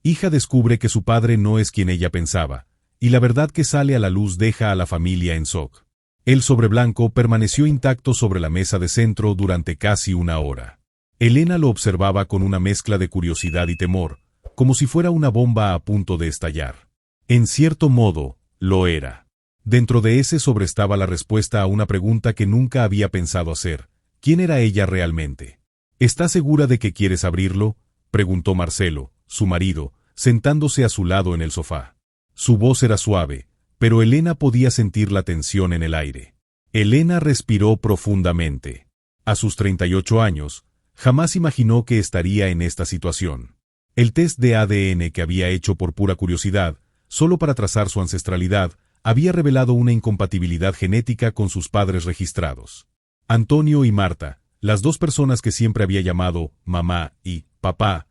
Hija descubre que su padre no es quien ella pensaba, y la verdad que sale a la luz deja a la familia en shock. El sobre blanco permaneció intacto sobre la mesa de centro durante casi una hora. Elena lo observaba con una mezcla de curiosidad y temor, como si fuera una bomba a punto de estallar. En cierto modo, lo era. Dentro de ese sobre estaba la respuesta a una pregunta que nunca había pensado hacer. ¿Quién era ella realmente? ¿Estás segura de que quieres abrirlo?, preguntó Marcelo, su marido, sentándose a su lado en el sofá. Su voz era suave, pero Elena podía sentir la tensión en el aire. Elena respiró profundamente. A sus 38 años, jamás imaginó que estaría en esta situación. El test de ADN que había hecho por pura curiosidad, solo para trazar su ancestralidad, había revelado una incompatibilidad genética con sus padres registrados. Antonio y Marta, las dos personas que siempre había llamado mamá y papá,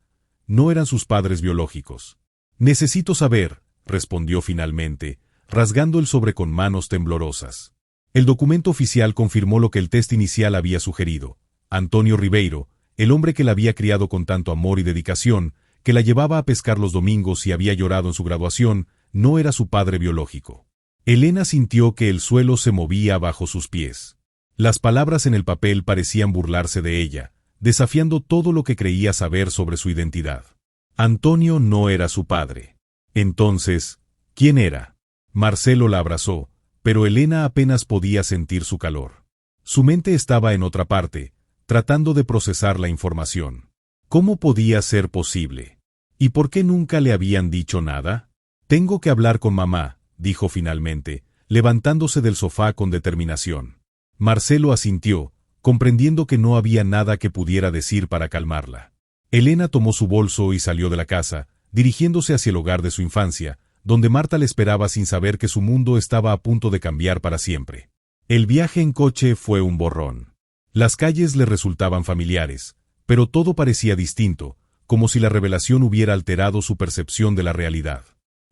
no eran sus padres biológicos. Necesito saber, respondió finalmente, rasgando el sobre con manos temblorosas. El documento oficial confirmó lo que el test inicial había sugerido. Antonio Ribeiro, el hombre que la había criado con tanto amor y dedicación, que la llevaba a pescar los domingos y había llorado en su graduación, no era su padre biológico. Elena sintió que el suelo se movía bajo sus pies. Las palabras en el papel parecían burlarse de ella, desafiando todo lo que creía saber sobre su identidad. Antonio no era su padre. Entonces, ¿quién era? Marcelo la abrazó, pero Elena apenas podía sentir su calor. Su mente estaba en otra parte, tratando de procesar la información. ¿Cómo podía ser posible? ¿Y por qué nunca le habían dicho nada? Tengo que hablar con mamá, dijo finalmente, levantándose del sofá con determinación. Marcelo asintió, comprendiendo que no había nada que pudiera decir para calmarla. Elena tomó su bolso y salió de la casa, dirigiéndose hacia el hogar de su infancia, donde Marta le esperaba sin saber que su mundo estaba a punto de cambiar para siempre. El viaje en coche fue un borrón. Las calles le resultaban familiares, pero todo parecía distinto, como si la revelación hubiera alterado su percepción de la realidad.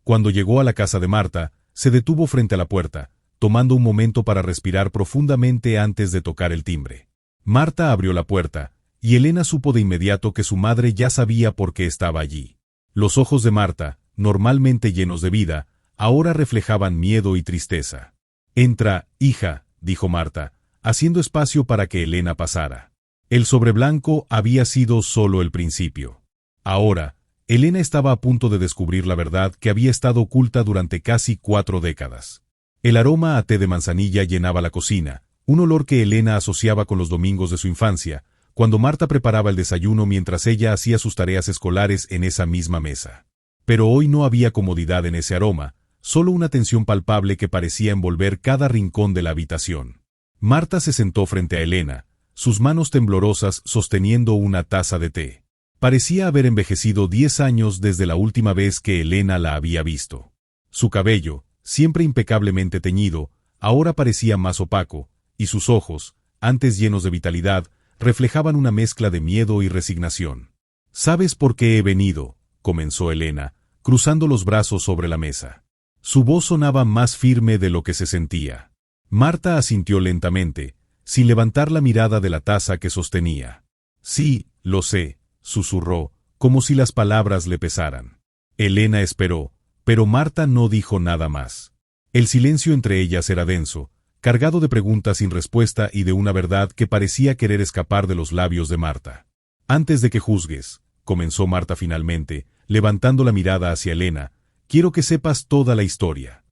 Cuando llegó a la casa de Marta, se detuvo frente a la puerta, tomando un momento para respirar profundamente antes de tocar el timbre. Marta abrió la puerta, y Elena supo de inmediato que su madre ya sabía por qué estaba allí. Los ojos de Marta, normalmente llenos de vida, ahora reflejaban miedo y tristeza. «Entra, hija», dijo Marta, haciendo espacio para que Elena pasara. El sobre blanco había sido solo el principio. Ahora, Elena estaba a punto de descubrir la verdad que había estado oculta durante casi 4 décadas. El aroma a té de manzanilla llenaba la cocina, un olor que Elena asociaba con los domingos de su infancia, cuando Marta preparaba el desayuno mientras ella hacía sus tareas escolares en esa misma mesa. Pero hoy no había comodidad en ese aroma, solo una tensión palpable que parecía envolver cada rincón de la habitación. Marta se sentó frente a Elena, sus manos temblorosas sosteniendo una taza de té. Parecía haber envejecido 10 años desde la última vez que Elena la había visto. Su cabello, siempre impecablemente teñido, ahora parecía más opaco, y sus ojos, antes llenos de vitalidad, reflejaban una mezcla de miedo y resignación. «¿Sabes por qué he venido?», comenzó Elena, cruzando los brazos sobre la mesa. Su voz sonaba más firme de lo que se sentía. Marta asintió lentamente, sin levantar la mirada de la taza que sostenía. «Sí, lo sé», susurró, como si las palabras le pesaran. Elena esperó, pero Marta no dijo nada más. El silencio entre ellas era denso, cargado de preguntas sin respuesta y de una verdad que parecía querer escapar de los labios de Marta. «Antes de que juzgues», comenzó Marta finalmente, levantando la mirada hacia Elena, «quiero que sepas toda la historia».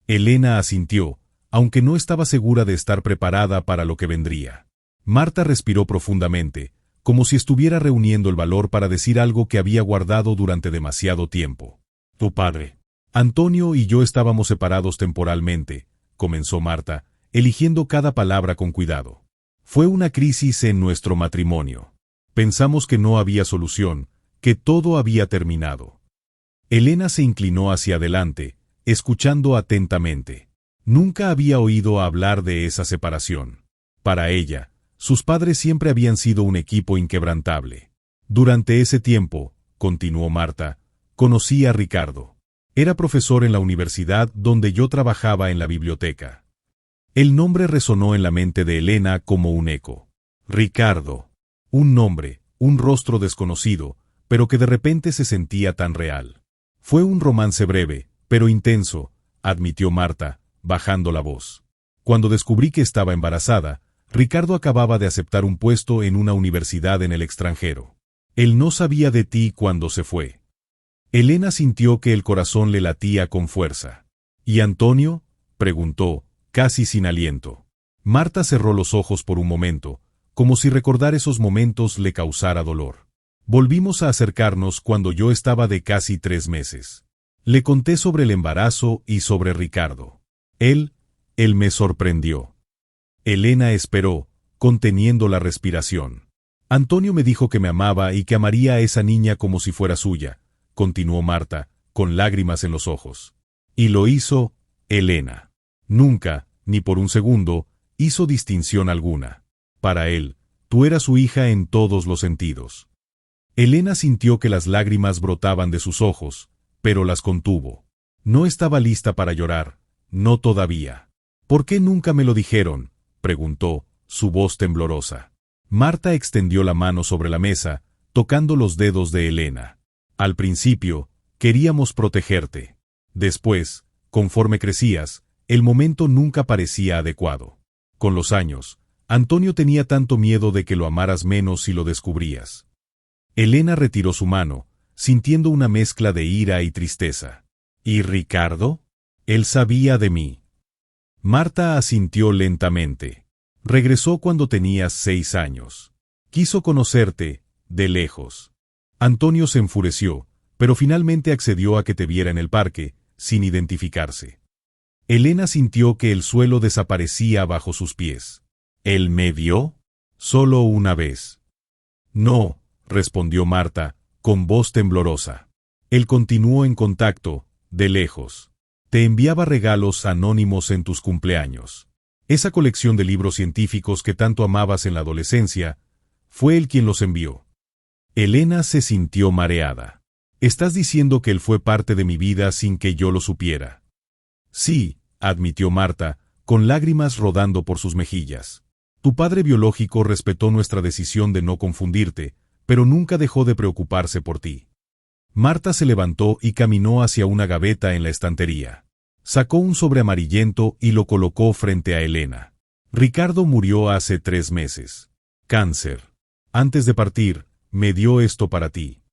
Elena asintió, aunque no estaba segura de estar preparada para lo que vendría. Marta respiró profundamente, como si estuviera reuniendo el valor para decir algo que había guardado durante demasiado tiempo. «Tu padre. Antonio y yo estábamos separados temporalmente», comenzó Marta, eligiendo cada palabra con cuidado. «Fue una crisis en nuestro matrimonio. Pensamos que no había solución, que todo había terminado». Elena se inclinó hacia adelante, escuchando atentamente. Nunca había oído hablar de esa separación. Para ella, sus padres siempre habían sido un equipo inquebrantable. «Durante ese tiempo», continuó Marta, «conocí a Ricardo. Era profesor en la universidad donde yo trabajaba en la biblioteca». El nombre resonó en la mente de Elena como un eco. Ricardo. Un nombre, un rostro desconocido, pero que de repente se sentía tan real. Fue un romance breve, pero intenso, admitió Marta, bajando la voz. Cuando descubrí que estaba embarazada, Ricardo acababa de aceptar un puesto en una universidad en el extranjero. Él no sabía de ti cuando se fue. Elena sintió que el corazón le latía con fuerza. ¿Y Antonio?, preguntó, casi sin aliento. Marta cerró los ojos por un momento, como si recordar esos momentos le causara dolor. Volvimos a acercarnos cuando yo estaba de casi 3 meses. Le conté sobre el embarazo y sobre Ricardo. Él me sorprendió. Elena esperó, conteniendo la respiración. Antonio me dijo que me amaba y que amaría a esa niña como si fuera suya, continuó Marta, con lágrimas en los ojos. Y lo hizo, Elena. Nunca, ni por un segundo, hizo distinción alguna. Para él, tú eras su hija en todos los sentidos. Elena sintió que las lágrimas brotaban de sus ojos, pero las contuvo. No estaba lista para llorar, no todavía. ¿Por qué nunca me lo dijeron?, preguntó, su voz temblorosa. Marta extendió la mano sobre la mesa, tocando los dedos de Elena. Al principio, queríamos protegerte. Después, conforme crecías, el momento nunca parecía adecuado. Con los años, Antonio tenía tanto miedo de que lo amaras menos si lo descubrías. Elena retiró su mano, sintiendo una mezcla de ira y tristeza. ¿Y Ricardo? Él sabía de mí. Marta asintió lentamente. Regresó cuando tenías 6 años. Quiso conocerte, de lejos. Antonio se enfureció, pero finalmente accedió a que te viera en el parque, sin identificarse. Elena sintió que el suelo desaparecía bajo sus pies. ¿Él me vio? Solo una vez. No, respondió Marta, con voz temblorosa. Él continuó en contacto, de lejos. Te enviaba regalos anónimos en tus cumpleaños. Esa colección de libros científicos que tanto amabas en la adolescencia, fue él quien los envió. Elena se sintió mareada. ¿Estás diciendo que él fue parte de mi vida sin que yo lo supiera? Sí, admitió Marta, con lágrimas rodando por sus mejillas. Tu padre biológico respetó nuestra decisión de no confundirte, pero nunca dejó de preocuparse por ti. Marta se levantó y caminó hacia una gaveta en la estantería. Sacó un sobre amarillento y lo colocó frente a Elena. Ricardo murió hace 3 meses. Cáncer. Antes de partir, me dio esto para ti.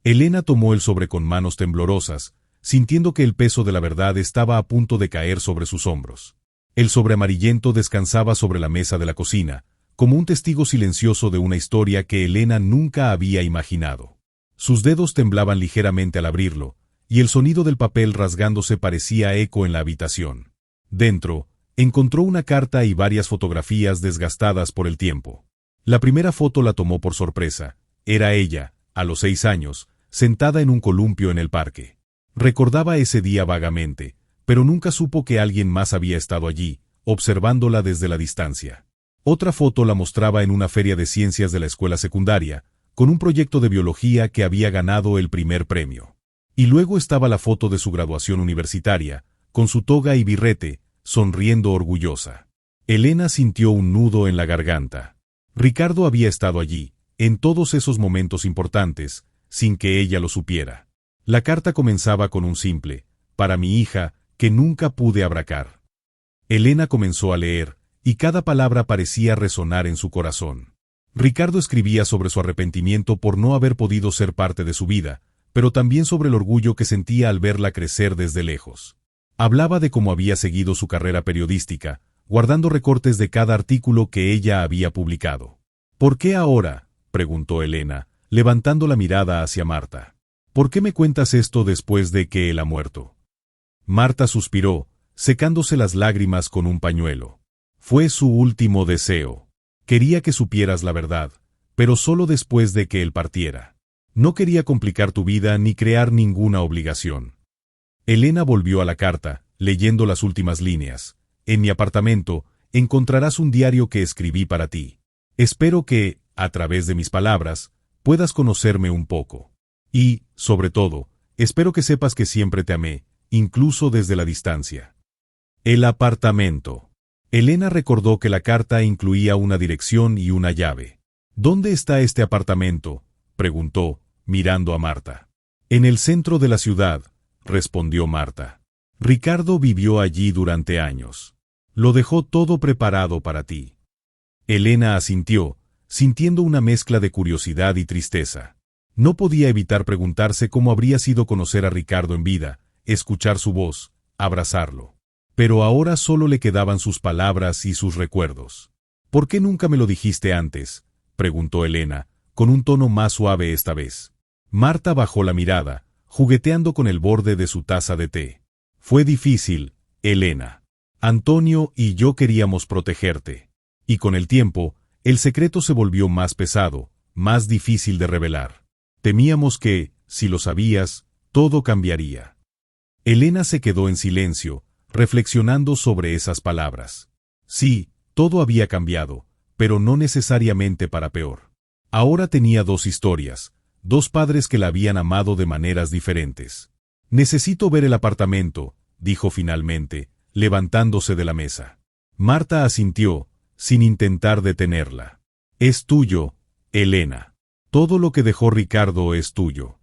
Elena tomó el sobre con manos temblorosas, sintiendo que el peso de la verdad estaba a punto de caer sobre sus hombros. El sobre amarillento descansaba sobre la mesa de la cocina, como un testigo silencioso de una historia que Elena nunca había imaginado. Sus dedos temblaban ligeramente al abrirlo, y el sonido del papel rasgándose parecía eco en la habitación. Dentro, encontró una carta y varias fotografías desgastadas por el tiempo. La primera foto la tomó por sorpresa. Era ella, a los 6 años, sentada en un columpio en el parque. Recordaba ese día vagamente, pero nunca supo que alguien más había estado allí, observándola desde la distancia. Otra foto la mostraba en una feria de ciencias de la escuela secundaria, con un proyecto de biología que había ganado el primer premio. Y luego estaba la foto de su graduación universitaria, con su toga y birrete, sonriendo orgullosa. Elena sintió un nudo en la garganta. Ricardo había estado allí, en todos esos momentos importantes, sin que ella lo supiera. La carta comenzaba con un simple, para mi hija, que nunca pude abracar. Elena comenzó a leer, y cada palabra parecía resonar en su corazón. Ricardo escribía sobre su arrepentimiento por no haber podido ser parte de su vida, pero también sobre el orgullo que sentía al verla crecer desde lejos. Hablaba de cómo había seguido su carrera periodística, guardando recortes de cada artículo que ella había publicado. ¿Por qué ahora?, preguntó Elena, levantando la mirada hacia Marta. ¿Por qué me cuentas esto después de que él ha muerto? Marta suspiró, secándose las lágrimas con un pañuelo. Fue su último deseo. Quería que supieras la verdad, pero solo después de que él partiera. No quería complicar tu vida ni crear ninguna obligación. Elena volvió a la carta, leyendo las últimas líneas. En mi apartamento, encontrarás un diario que escribí para ti. Espero que, a través de mis palabras, puedas conocerme un poco. Y, sobre todo, espero que sepas que siempre te amé, incluso desde la distancia. El apartamento. Elena recordó que la carta incluía una dirección y una llave. ¿Dónde está este apartamento?, preguntó, mirando a Marta. En el centro de la ciudad, respondió Marta. Ricardo vivió allí durante años. Lo dejó todo preparado para ti. Elena asintió, sintiendo una mezcla de curiosidad y tristeza. No podía evitar preguntarse cómo habría sido conocer a Ricardo en vida, escuchar su voz, abrazarlo. Pero ahora solo le quedaban sus palabras y sus recuerdos. ¿Por qué nunca me lo dijiste antes?, preguntó Elena, con un tono más suave esta vez. Marta bajó la mirada, jugueteando con el borde de su taza de té. Fue difícil, Elena. Antonio y yo queríamos protegerte. Y con el tiempo, el secreto se volvió más pesado, más difícil de revelar. Temíamos que, si lo sabías, todo cambiaría. Elena se quedó en silencio, reflexionando sobre esas palabras. Sí, todo había cambiado, pero no necesariamente para peor. Ahora tenía dos historias, dos padres que la habían amado de maneras diferentes. Necesito ver el apartamento, dijo finalmente, levantándose de la mesa. Marta asintió, sin intentar detenerla. Es tuyo, Elena. Todo lo que dejó Ricardo es tuyo.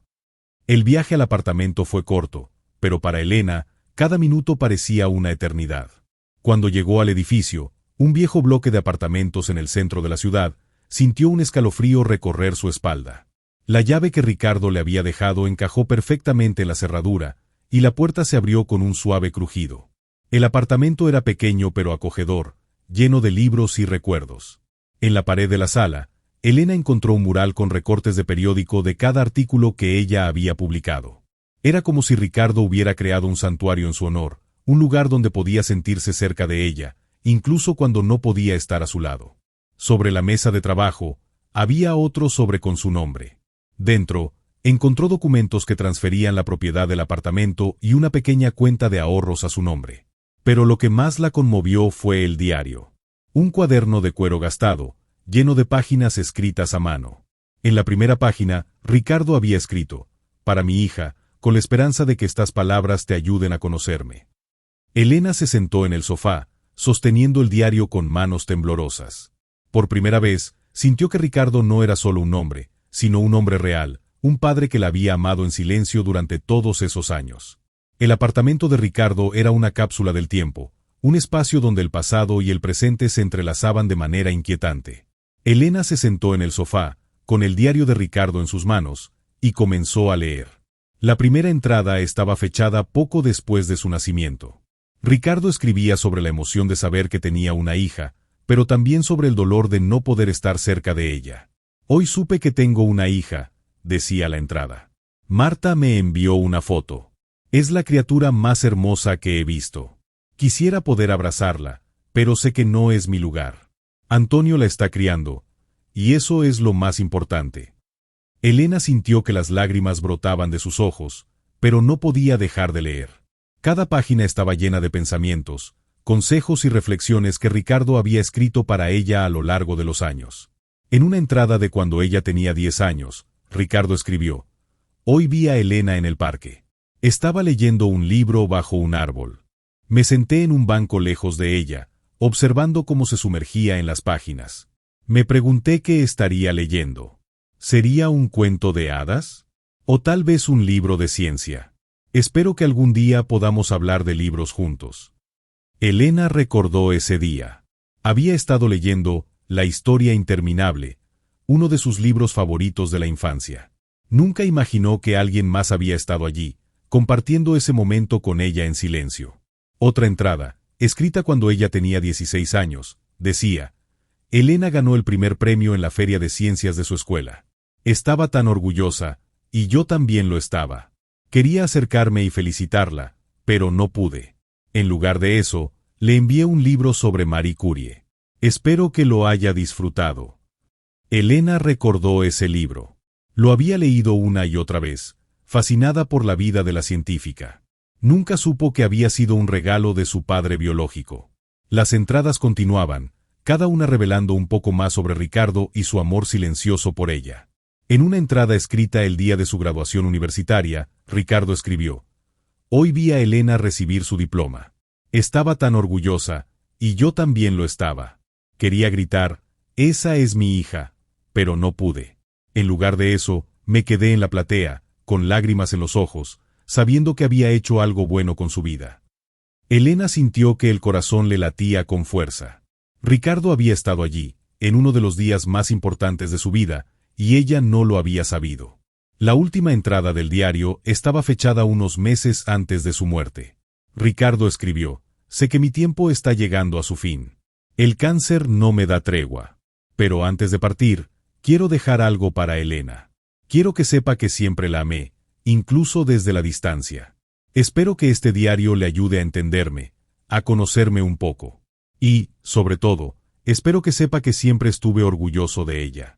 El viaje al apartamento fue corto, pero para Elena, cada minuto parecía una eternidad. Cuando llegó al edificio, un viejo bloque de apartamentos en el centro de la ciudad, sintió un escalofrío recorrer su espalda. La llave que Ricardo le había dejado encajó perfectamente en la cerradura, y la puerta se abrió con un suave crujido. El apartamento era pequeño pero acogedor, lleno de libros y recuerdos. En la pared de la sala, Elena encontró un mural con recortes de periódico de cada artículo que ella había publicado. Era como si Ricardo hubiera creado un santuario en su honor, un lugar donde podía sentirse cerca de ella, incluso cuando no podía estar a su lado. Sobre la mesa de trabajo, había otro sobre con su nombre. Dentro, encontró documentos que transferían la propiedad del apartamento y una pequeña cuenta de ahorros a su nombre. Pero lo que más la conmovió fue el diario. Un cuaderno de cuero gastado, lleno de páginas escritas a mano. En la primera página, Ricardo había escrito: «Para mi hija, con la esperanza de que estas palabras te ayuden a conocerme». Elena se sentó en el sofá, sosteniendo el diario con manos temblorosas. Por primera vez, sintió que Ricardo no era solo un hombre, sino un hombre real, un padre que la había amado en silencio durante todos esos años. El apartamento de Ricardo era una cápsula del tiempo, un espacio donde el pasado y el presente se entrelazaban de manera inquietante. Elena se sentó en el sofá, con el diario de Ricardo en sus manos, y comenzó a leer. La primera entrada estaba fechada poco después de su nacimiento. Ricardo escribía sobre la emoción de saber que tenía una hija, pero también sobre el dolor de no poder estar cerca de ella. «Hoy supe que tengo una hija», decía la entrada. «Marta me envió una foto. Es la criatura más hermosa que he visto. Quisiera poder abrazarla, pero sé que no es mi lugar. Antonio la está criando, y eso es lo más importante». Elena sintió que las lágrimas brotaban de sus ojos, pero no podía dejar de leer. Cada página estaba llena de pensamientos, consejos y reflexiones que Ricardo había escrito para ella a lo largo de los años. En una entrada de cuando ella tenía 10 años, Ricardo escribió: «Hoy vi a Elena en el parque. Estaba leyendo un libro bajo un árbol. Me senté en un banco lejos de ella, observando cómo se sumergía en las páginas. Me pregunté qué estaría leyendo. ¿Sería un cuento de hadas? ¿O tal vez un libro de ciencia? Espero que algún día podamos hablar de libros juntos». Elena recordó ese día. Había estado leyendo La historia interminable, uno de sus libros favoritos de la infancia. Nunca imaginó que alguien más había estado allí, compartiendo ese momento con ella en silencio. Otra entrada, escrita cuando ella tenía 16 años, decía: «Elena ganó el primer premio en la feria de ciencias de su escuela. Estaba tan orgullosa, y yo también lo estaba. Quería acercarme y felicitarla, pero no pude. En lugar de eso, le envié un libro sobre Marie Curie. Espero que lo haya disfrutado». Elena recordó ese libro. Lo había leído una y otra vez, fascinada por la vida de la científica. Nunca supo que había sido un regalo de su padre biológico. Las entradas continuaban, cada una revelando un poco más sobre Ricardo y su amor silencioso por ella. En una entrada escrita el día de su graduación universitaria, Ricardo escribió: «Hoy vi a Elena recibir su diploma. Estaba tan orgullosa, y yo también lo estaba. Quería gritar: esa es mi hija, pero no pude. En lugar de eso, me quedé en la platea, con lágrimas en los ojos, sabiendo que había hecho algo bueno con su vida. Elena sintió que el corazón le latía con fuerza. Ricardo había estado allí, en uno de los días más importantes de su vida, y ella no lo había sabido. La última entrada del diario estaba fechada unos meses antes de su muerte. Ricardo escribió: «Sé que mi tiempo está llegando a su fin. El cáncer no me da tregua. Pero antes de partir, quiero dejar algo para Elena. Quiero que sepa que siempre la amé, incluso desde la distancia. Espero que este diario le ayude a entenderme, a conocerme un poco. Y, sobre todo, espero que sepa que siempre estuve orgulloso de ella».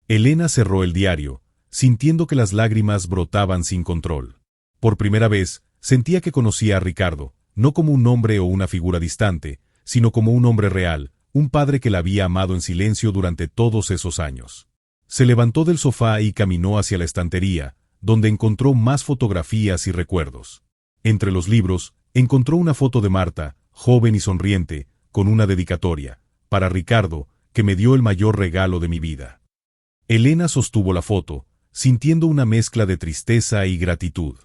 Elena cerró el diario, sintiendo que las lágrimas brotaban sin control. Por primera vez, sentía que conocía a Ricardo, no como un hombre o una figura distante, sino como un hombre real, un padre que la había amado en silencio durante todos esos años. Se levantó del sofá y caminó hacia la estantería, donde encontró más fotografías y recuerdos. Entre los libros, encontró una foto de Marta, joven y sonriente, con una dedicatoria: «Para Ricardo, que me dio el mayor regalo de mi vida». Elena sostuvo la foto, sintiendo una mezcla de tristeza y gratitud.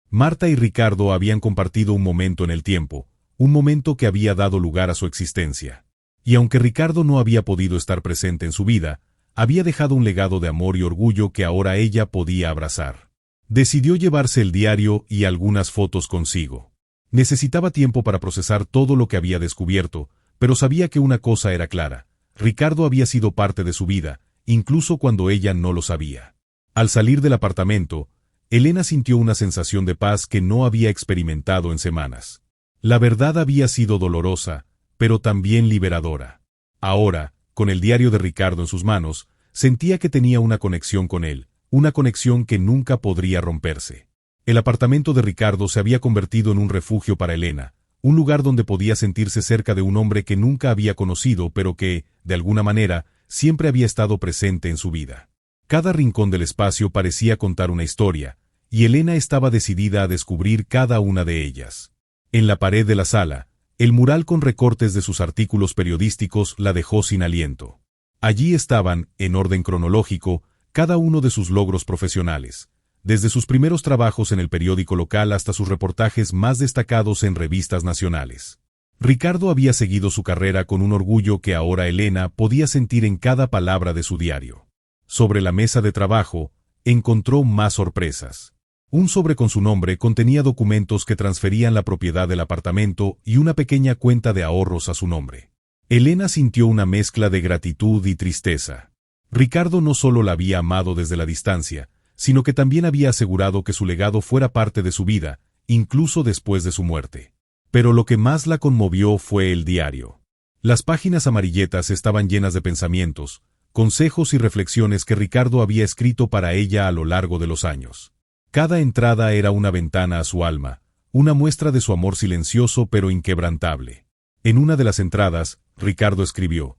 Marta y Ricardo habían compartido un momento en el tiempo, un momento que había dado lugar a su existencia. Y aunque Ricardo no había podido estar presente en su vida, había dejado un legado de amor y orgullo que ahora ella podía abrazar. Decidió llevarse el diario y algunas fotos consigo. Necesitaba tiempo para procesar todo lo que había descubierto, pero sabía que una cosa era clara: Ricardo había sido parte de su vida, incluso cuando ella no lo sabía. Al salir del apartamento, Elena sintió una sensación de paz que no había experimentado en semanas. La verdad había sido dolorosa, pero también liberadora. Ahora, con el diario de Ricardo en sus manos, sentía que tenía una conexión con él, una conexión que nunca podría romperse. El apartamento de Ricardo se había convertido en un refugio para Elena, un lugar donde podía sentirse cerca de un hombre que nunca había conocido pero que, de alguna manera, siempre había estado presente en su vida. Cada rincón del espacio parecía contar una historia, y Elena estaba decidida a descubrir cada una de ellas. En la pared de la sala, el mural con recortes de sus artículos periodísticos la dejó sin aliento. Allí estaban, en orden cronológico, cada uno de sus logros profesionales, desde sus primeros trabajos en el periódico local hasta sus reportajes más destacados en revistas nacionales. Ricardo había seguido su carrera con un orgullo que ahora Elena podía sentir en cada palabra de su diario. Sobre la mesa de trabajo, encontró más sorpresas. Un sobre con su nombre contenía documentos que transferían la propiedad del apartamento y una pequeña cuenta de ahorros a su nombre. Elena sintió una mezcla de gratitud y tristeza. Ricardo no solo la había amado desde la distancia, sino que también había asegurado que su legado fuera parte de su vida, incluso después de su muerte. Pero lo que más la conmovió fue el diario. Las páginas amarillentas estaban llenas de pensamientos, consejos y reflexiones que Ricardo había escrito para ella a lo largo de los años. Cada entrada era una ventana a su alma, una muestra de su amor silencioso pero inquebrantable. En una de las entradas, Ricardo escribió: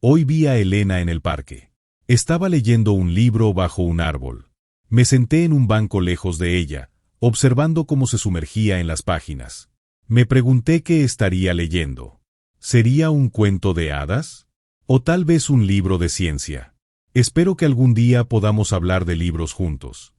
«Hoy vi a Elena en el parque. Estaba leyendo un libro bajo un árbol. Me senté en un banco lejos de ella, observando cómo se sumergía en las páginas. Me pregunté qué estaría leyendo. ¿Sería un cuento de hadas? ¿O tal vez un libro de ciencia? Espero que algún día podamos hablar de libros juntos».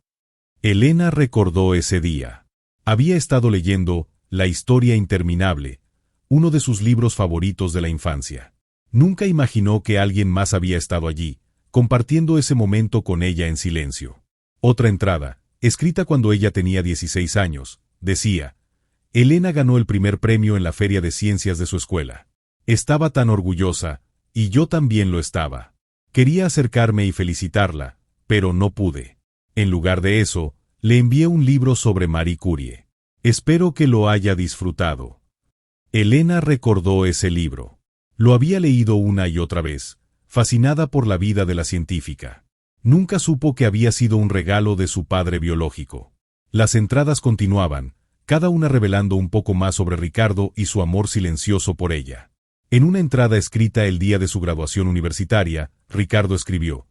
Elena recordó ese día. Había estado leyendo La historia interminable, uno de sus libros favoritos de la infancia. Nunca imaginó que alguien más había estado allí, compartiendo ese momento con ella en silencio. Otra entrada, escrita cuando ella tenía 16 años, decía: «Elena ganó el primer premio en la feria de ciencias de su escuela. Estaba tan orgullosa, y yo también lo estaba. Quería acercarme y felicitarla, pero no pude. En lugar de eso, le envié un libro sobre Marie Curie. Espero que lo haya disfrutado». Elena recordó ese libro. Lo había leído una y otra vez, fascinada por la vida de la científica. Nunca supo que había sido un regalo de su padre biológico. Las entradas continuaban, cada una revelando un poco más sobre Ricardo y su amor silencioso por ella. En una entrada escrita el día de su graduación universitaria, Ricardo escribió: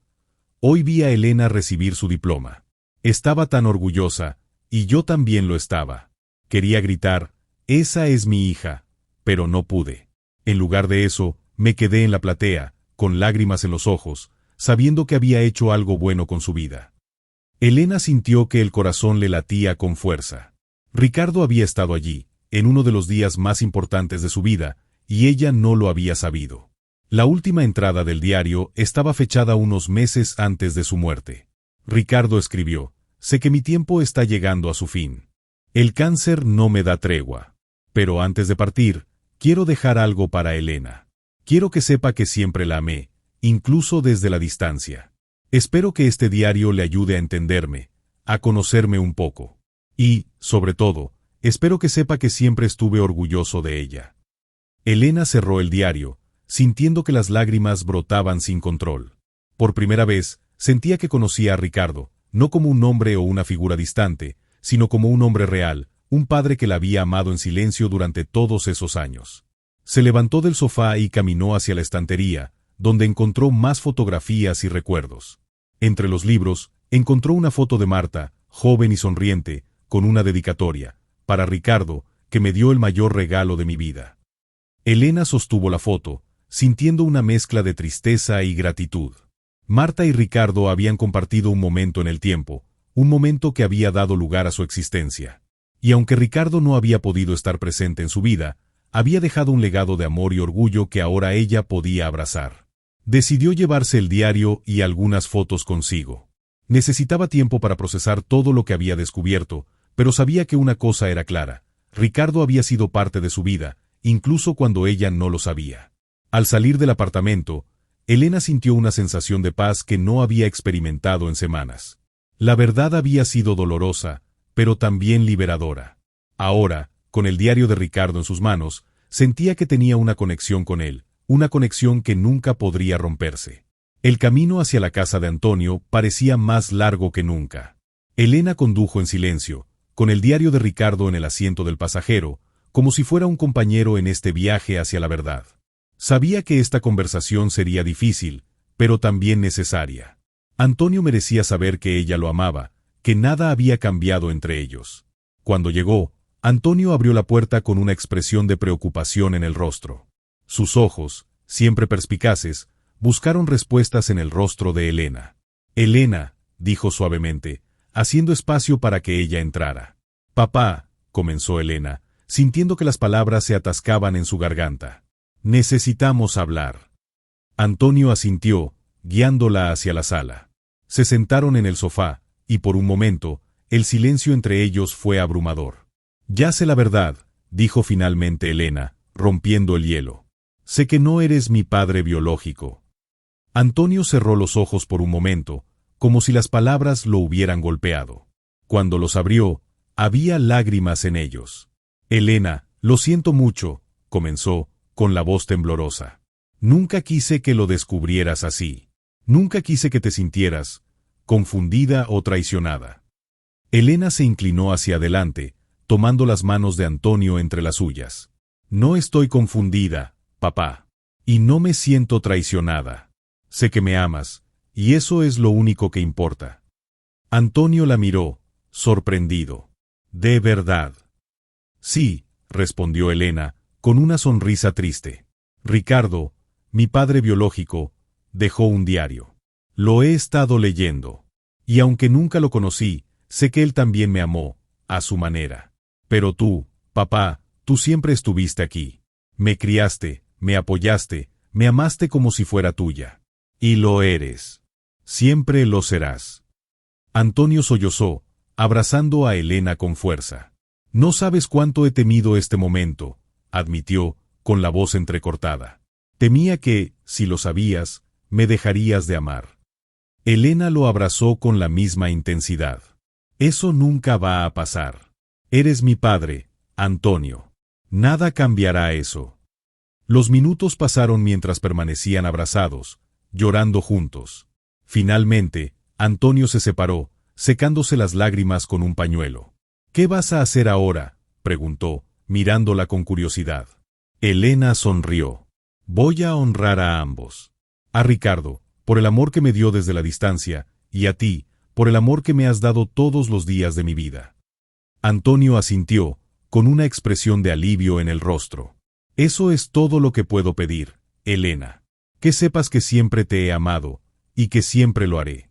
«Hoy vi a Elena recibir su diploma. Estaba tan orgullosa, y yo también lo estaba. Quería gritar: esa es mi hija, pero no pude. En lugar de eso, me quedé en la platea, con lágrimas en los ojos, sabiendo que había hecho algo bueno con su vida». Elena sintió que el corazón le latía con fuerza. Ricardo había estado allí, en uno de los días más importantes de su vida, y ella no lo había sabido. La última entrada del diario estaba fechada unos meses antes de su muerte. Ricardo escribió: «Sé que mi tiempo está llegando a su fin. El cáncer no me da tregua. Pero antes de partir, quiero dejar algo para Elena. Quiero que sepa que siempre la amé, incluso desde la distancia. Espero que este diario le ayude a entenderme, a conocerme un poco. Y, sobre todo, espero que sepa que siempre estuve orgulloso de ella». Elena cerró el diario, sintiendo que las lágrimas brotaban sin control. Por primera vez, sentía que conocía a Ricardo, no como un hombre o una figura distante, sino como un hombre real, un padre que la había amado en silencio durante todos esos años. Se levantó del sofá y caminó hacia la estantería, donde encontró más fotografías y recuerdos. Entre los libros, encontró una foto de Marta, joven y sonriente, con una dedicatoria: «Para Ricardo, que me dio el mayor regalo de mi vida». Elena sostuvo la foto, sintiendo una mezcla de tristeza y gratitud. Marta y Ricardo habían compartido un momento en el tiempo, un momento que había dado lugar a su existencia. Y aunque Ricardo no había podido estar presente en su vida, había dejado un legado de amor y orgullo que ahora ella podía abrazar. Decidió llevarse el diario y algunas fotos consigo. Necesitaba tiempo para procesar todo lo que había descubierto, pero sabía que una cosa era clara: Ricardo había sido parte de su vida, incluso cuando ella no lo sabía. Al salir del apartamento, Elena sintió una sensación de paz que no había experimentado en semanas. La verdad había sido dolorosa, pero también liberadora. Ahora, con el diario de Ricardo en sus manos, sentía que tenía una conexión con él, una conexión que nunca podría romperse. El camino hacia la casa de Antonio parecía más largo que nunca. Elena condujo en silencio, con el diario de Ricardo en el asiento del pasajero, como si fuera un compañero en este viaje hacia la verdad. Sabía que esta conversación sería difícil, pero también necesaria. Antonio merecía saber que ella lo amaba, que nada había cambiado entre ellos. Cuando llegó, Antonio abrió la puerta con una expresión de preocupación en el rostro. Sus ojos, siempre perspicaces, buscaron respuestas en el rostro de Elena. «Elena», dijo suavemente, haciendo espacio para que ella entrara. «Papá», comenzó Elena, sintiendo que las palabras se atascaban en su garganta. «Necesitamos hablar». Antonio asintió, guiándola hacia la sala. Se sentaron en el sofá, y por un momento, el silencio entre ellos fue abrumador. «Ya sé la verdad», dijo finalmente Elena, rompiendo el hielo. «Sé que no eres mi padre biológico». Antonio cerró los ojos por un momento, como si las palabras lo hubieran golpeado. Cuando los abrió, había lágrimas en ellos. «Elena, lo siento mucho», comenzó, con la voz temblorosa. «Nunca quise que lo descubrieras así. Nunca quise que te sintieras confundida o traicionada». Elena se inclinó hacia adelante, tomando las manos de Antonio entre las suyas. «No estoy confundida, papá. Y no me siento traicionada. Sé que me amas, y eso es lo único que importa». Antonio la miró, sorprendido. «¿De verdad?». «Sí», respondió Elena, con una sonrisa triste. «Ricardo, mi padre biológico, dejó un diario. Lo he estado leyendo. Y aunque nunca lo conocí, sé que él también me amó, a su manera. Pero tú, papá, tú siempre estuviste aquí. Me criaste, me apoyaste, me amaste como si fuera tuya. Y lo eres. Siempre lo serás». Antonio sollozó, abrazando a Elena con fuerza. «No sabes cuánto he temido este momento», admitió, con la voz entrecortada. «Temía que, si lo sabías, me dejarías de amar». Elena lo abrazó con la misma intensidad. «Eso nunca va a pasar. Eres mi padre, Antonio. Nada cambiará eso». Los minutos pasaron mientras permanecían abrazados, llorando juntos. Finalmente, Antonio se separó, secándose las lágrimas con un pañuelo. «¿Qué vas a hacer ahora?», preguntó, mirándola con curiosidad. Elena sonrió. «Voy a honrar a ambos. A Ricardo, por el amor que me dio desde la distancia, y a ti, por el amor que me has dado todos los días de mi vida». Antonio asintió, con una expresión de alivio en el rostro. «Eso es todo lo que puedo pedir, Elena. Que sepas que siempre te he amado, y que siempre lo haré».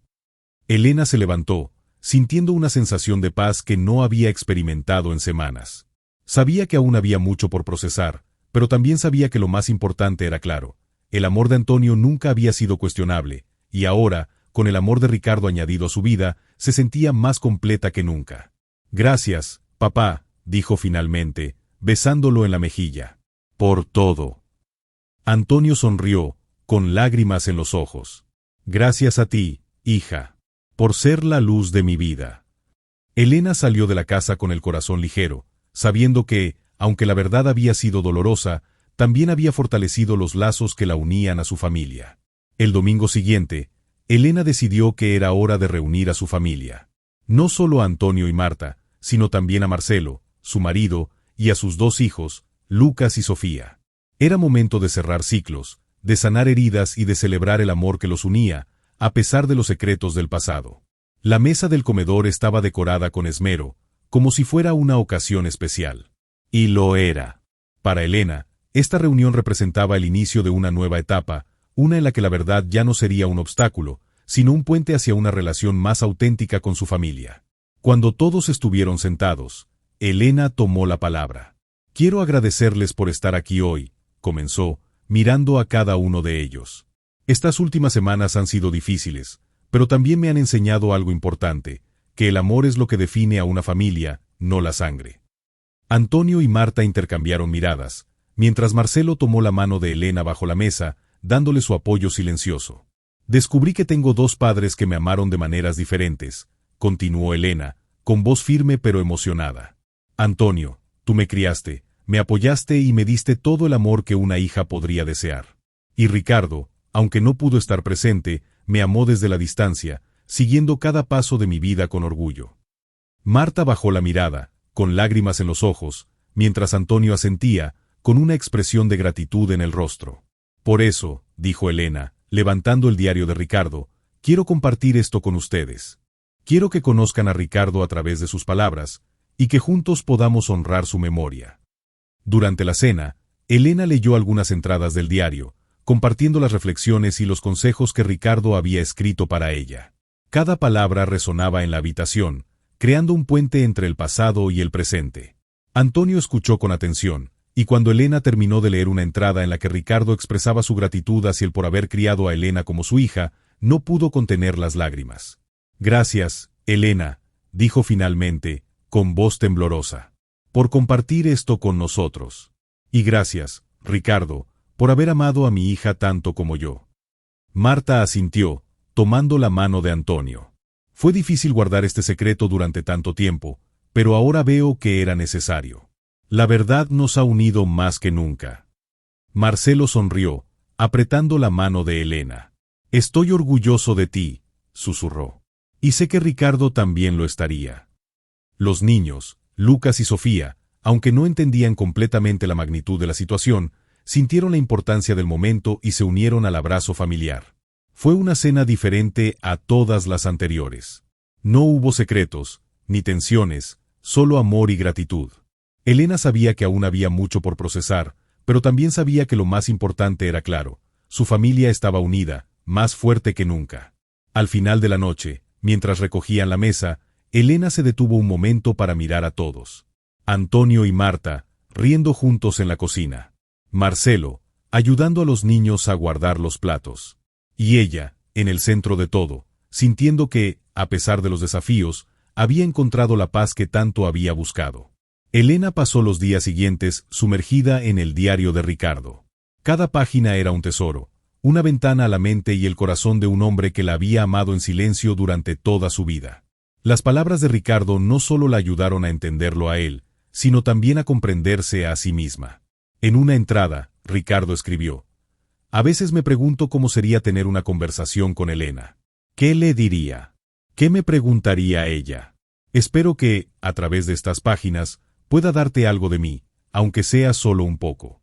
Elena se levantó, sintiendo una sensación de paz que no había experimentado en semanas. Sabía que aún había mucho por procesar, pero también sabía que lo más importante era claro. El amor de Antonio nunca había sido cuestionable, y ahora, con el amor de Ricardo añadido a su vida, se sentía más completa que nunca. Gracias, papá, dijo finalmente, besándolo en la mejilla. Por todo. Antonio sonrió, con lágrimas en los ojos. Gracias a ti, hija, por ser la luz de mi vida. Elena salió de la casa con el corazón ligero, sabiendo que, aunque la verdad había sido dolorosa, también había fortalecido los lazos que la unían a su familia. El domingo siguiente, Elena decidió que era hora de reunir a su familia. No solo a Antonio y Marta, sino también a Marcelo, su marido, y a sus dos hijos, Lucas y Sofía. Era momento de cerrar ciclos, de sanar heridas y de celebrar el amor que los unía, a pesar de los secretos del pasado. La mesa del comedor estaba decorada con esmero, como si fuera una ocasión especial. Y lo era. Para Elena, esta reunión representaba el inicio de una nueva etapa, una en la que la verdad ya no sería un obstáculo, sino un puente hacia una relación más auténtica con su familia. Cuando todos estuvieron sentados, Elena tomó la palabra. Quiero agradecerles por estar aquí hoy, comenzó, mirando a cada uno de ellos. Estas últimas semanas han sido difíciles, pero también me han enseñado algo importante, que el amor es lo que define a una familia, no la sangre. Antonio y Marta intercambiaron miradas, mientras Marcelo tomó la mano de Elena bajo la mesa, dándole su apoyo silencioso. Descubrí que tengo dos padres que me amaron de maneras diferentes, continuó Elena, con voz firme pero emocionada. Antonio, tú me criaste, me apoyaste y me diste todo el amor que una hija podría desear. Y Ricardo, aunque no pudo estar presente, me amó desde la distancia, siguiendo cada paso de mi vida con orgullo. Marta bajó la mirada, con lágrimas en los ojos, mientras Antonio asentía, con una expresión de gratitud en el rostro. Por eso, dijo Elena, levantando el diario de Ricardo, quiero compartir esto con ustedes. Quiero que conozcan a Ricardo a través de sus palabras, y que juntos podamos honrar su memoria. Durante la cena, Elena leyó algunas entradas del diario, compartiendo las reflexiones y los consejos que Ricardo había escrito para ella. Cada palabra resonaba en la habitación, creando un puente entre el pasado y el presente. Antonio escuchó con atención, y cuando Elena terminó de leer una entrada en la que Ricardo expresaba su gratitud hacia él por haber criado a Elena como su hija, no pudo contener las lágrimas. Gracias, Elena, dijo finalmente, con voz temblorosa, por compartir esto con nosotros. Y gracias, Ricardo, por haber amado a mi hija tanto como yo. Marta asintió, tomando la mano de Antonio. Fue difícil guardar este secreto durante tanto tiempo, pero ahora veo que era necesario. La verdad nos ha unido más que nunca. Marcelo sonrió, apretando la mano de Elena. Estoy orgulloso de ti, susurró. Y sé que Ricardo también lo estaría. Los niños, Lucas y Sofía, aunque no entendían completamente la magnitud de la situación, sintieron la importancia del momento y se unieron al abrazo familiar. Fue una cena diferente a todas las anteriores. No hubo secretos, ni tensiones, solo amor y gratitud. Elena sabía que aún había mucho por procesar, pero también sabía que lo más importante era claro. Su familia estaba unida, más fuerte que nunca. Al final de la noche, mientras recogían la mesa, Elena se detuvo un momento para mirar a todos. Antonio y Marta, riendo juntos en la cocina. Marcelo, ayudando a los niños a guardar los platos. Y ella, en el centro de todo, sintiendo que, a pesar de los desafíos, había encontrado la paz que tanto había buscado. Elena pasó los días siguientes sumergida en el diario de Ricardo. Cada página era un tesoro, una ventana a la mente y el corazón de un hombre que la había amado en silencio durante toda su vida. Las palabras de Ricardo no solo la ayudaron a entenderlo a él, sino también a comprenderse a sí misma. En una entrada, Ricardo escribió: a veces me pregunto cómo sería tener una conversación con Elena. ¿Qué le diría? ¿Qué me preguntaría ella? Espero que, a través de estas páginas, pueda darte algo de mí, aunque sea solo un poco.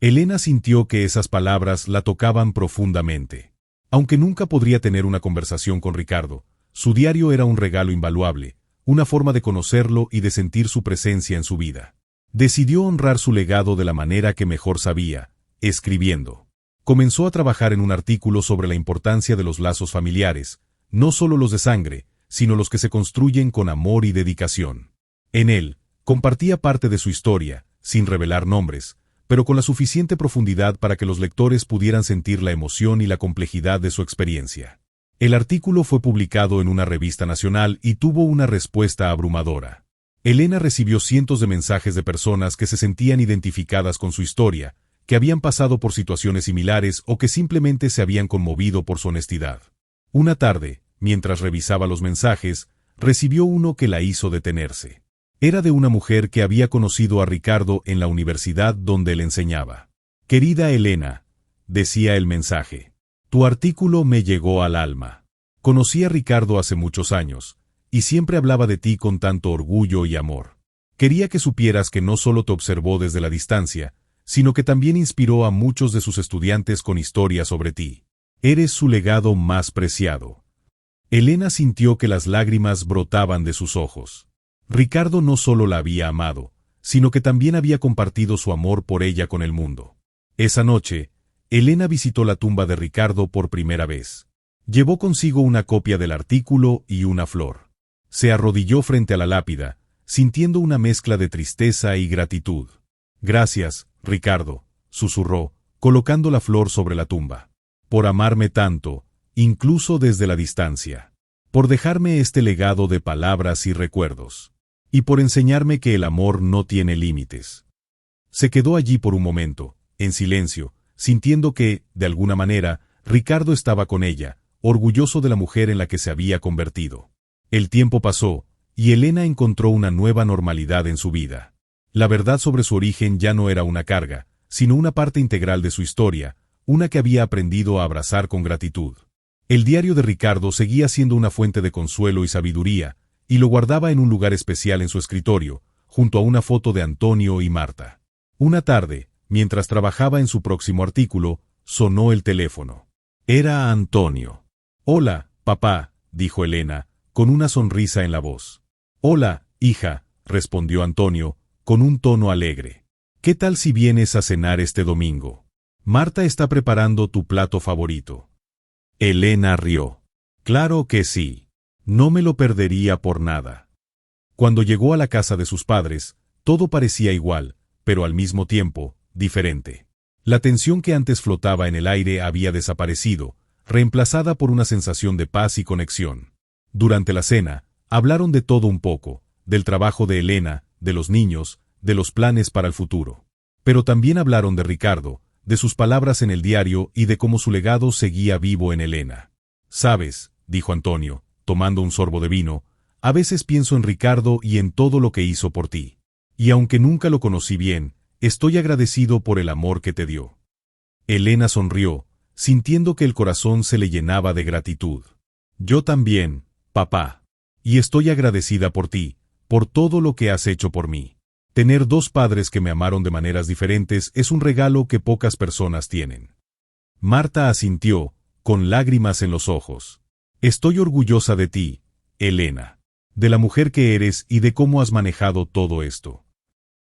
Elena sintió que esas palabras la tocaban profundamente. Aunque nunca podría tener una conversación con Ricardo, su diario era un regalo invaluable, una forma de conocerlo y de sentir su presencia en su vida. Decidió honrar su legado de la manera que mejor sabía, escribiendo. Comenzó a trabajar en un artículo sobre la importancia de los lazos familiares, no solo los de sangre, sino los que se construyen con amor y dedicación. En él, compartía parte de su historia, sin revelar nombres, pero con la suficiente profundidad para que los lectores pudieran sentir la emoción y la complejidad de su experiencia. El artículo fue publicado en una revista nacional y tuvo una respuesta abrumadora. Elena recibió cientos de mensajes de personas que se sentían identificadas con su historia, que habían pasado por situaciones similares o que simplemente se habían conmovido por su honestidad. Una tarde, mientras revisaba los mensajes, recibió uno que la hizo detenerse. Era de una mujer que había conocido a Ricardo en la universidad donde él enseñaba. «Querida Elena», decía el mensaje, «tu artículo me llegó al alma. Conocí a Ricardo hace muchos años, y siempre hablaba de ti con tanto orgullo y amor. Quería que supieras que no solo te observó desde la distancia, sino que también inspiró a muchos de sus estudiantes con historias sobre ti. Eres su legado más preciado». Elena sintió que las lágrimas brotaban de sus ojos. Ricardo no solo la había amado, sino que también había compartido su amor por ella con el mundo. Esa noche, Elena visitó la tumba de Ricardo por primera vez. Llevó consigo una copia del artículo y una flor. Se arrodilló frente a la lápida, sintiendo una mezcla de tristeza y gratitud. «Gracias, Ricardo», susurró, colocando la flor sobre la tumba. «Por amarme tanto, incluso desde la distancia. Por dejarme este legado de palabras y recuerdos. Y por enseñarme que el amor no tiene límites». Se quedó allí por un momento, en silencio, sintiendo que, de alguna manera, Ricardo estaba con ella, orgulloso de la mujer en la que se había convertido. El tiempo pasó, y Elena encontró una nueva normalidad en su vida. La verdad sobre su origen ya no era una carga, sino una parte integral de su historia, una que había aprendido a abrazar con gratitud. El diario de Ricardo seguía siendo una fuente de consuelo y sabiduría, y lo guardaba en un lugar especial en su escritorio, junto a una foto de Antonio y Marta. Una tarde, mientras trabajaba en su próximo artículo, sonó el teléfono. Era Antonio. «Hola, papá», dijo Elena, con una sonrisa en la voz. «Hola, hija», respondió Antonio, con un tono alegre. «¿Qué tal si vienes a cenar este domingo? Marta está preparando tu plato favorito». Elena rió. «Claro que sí. No me lo perdería por nada». Cuando llegó a la casa de sus padres, todo parecía igual, pero al mismo tiempo, diferente. La tensión que antes flotaba en el aire había desaparecido, reemplazada por una sensación de paz y conexión. Durante la cena, hablaron de todo un poco, del trabajo de Elena, de los niños, de los planes para el futuro. Pero también hablaron de Ricardo, de sus palabras en el diario y de cómo su legado seguía vivo en Elena. «Sabes», dijo Antonio, tomando un sorbo de vino, «a veces pienso en Ricardo y en todo lo que hizo por ti. Y aunque nunca lo conocí bien, estoy agradecido por el amor que te dio». Elena sonrió, sintiendo que el corazón se le llenaba de gratitud. «Yo también, papá. Y estoy agradecida por ti, por todo lo que has hecho por mí. Tener dos padres que me amaron de maneras diferentes es un regalo que pocas personas tienen». Marta asintió, con lágrimas en los ojos. «Estoy orgullosa de ti, Elena, de la mujer que eres y de cómo has manejado todo esto».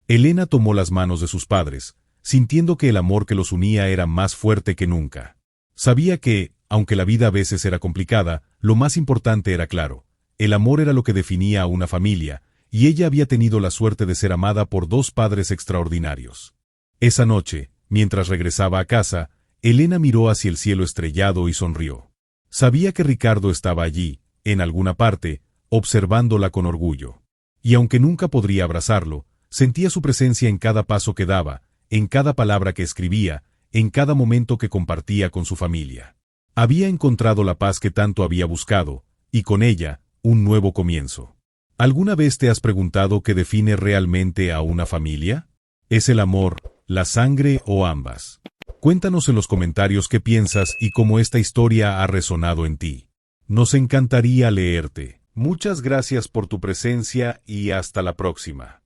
Elena tomó las manos de sus padres, sintiendo que el amor que los unía era más fuerte que nunca. Sabía que, aunque la vida a veces era complicada, lo más importante era claro. El amor era lo que definía a una familia, y ella había tenido la suerte de ser amada por dos padres extraordinarios. Esa noche, mientras regresaba a casa, Elena miró hacia el cielo estrellado y sonrió. Sabía que Ricardo estaba allí, en alguna parte, observándola con orgullo. Y aunque nunca podría abrazarlo, sentía su presencia en cada paso que daba, en cada palabra que escribía, en cada momento que compartía con su familia. Había encontrado la paz que tanto había buscado, y con ella, un nuevo comienzo. ¿Alguna vez te has preguntado qué define realmente a una familia? ¿Es el amor, la sangre o ambas? Cuéntanos en los comentarios qué piensas y cómo esta historia ha resonado en ti. Nos encantaría leerte. Muchas gracias por tu presencia y hasta la próxima.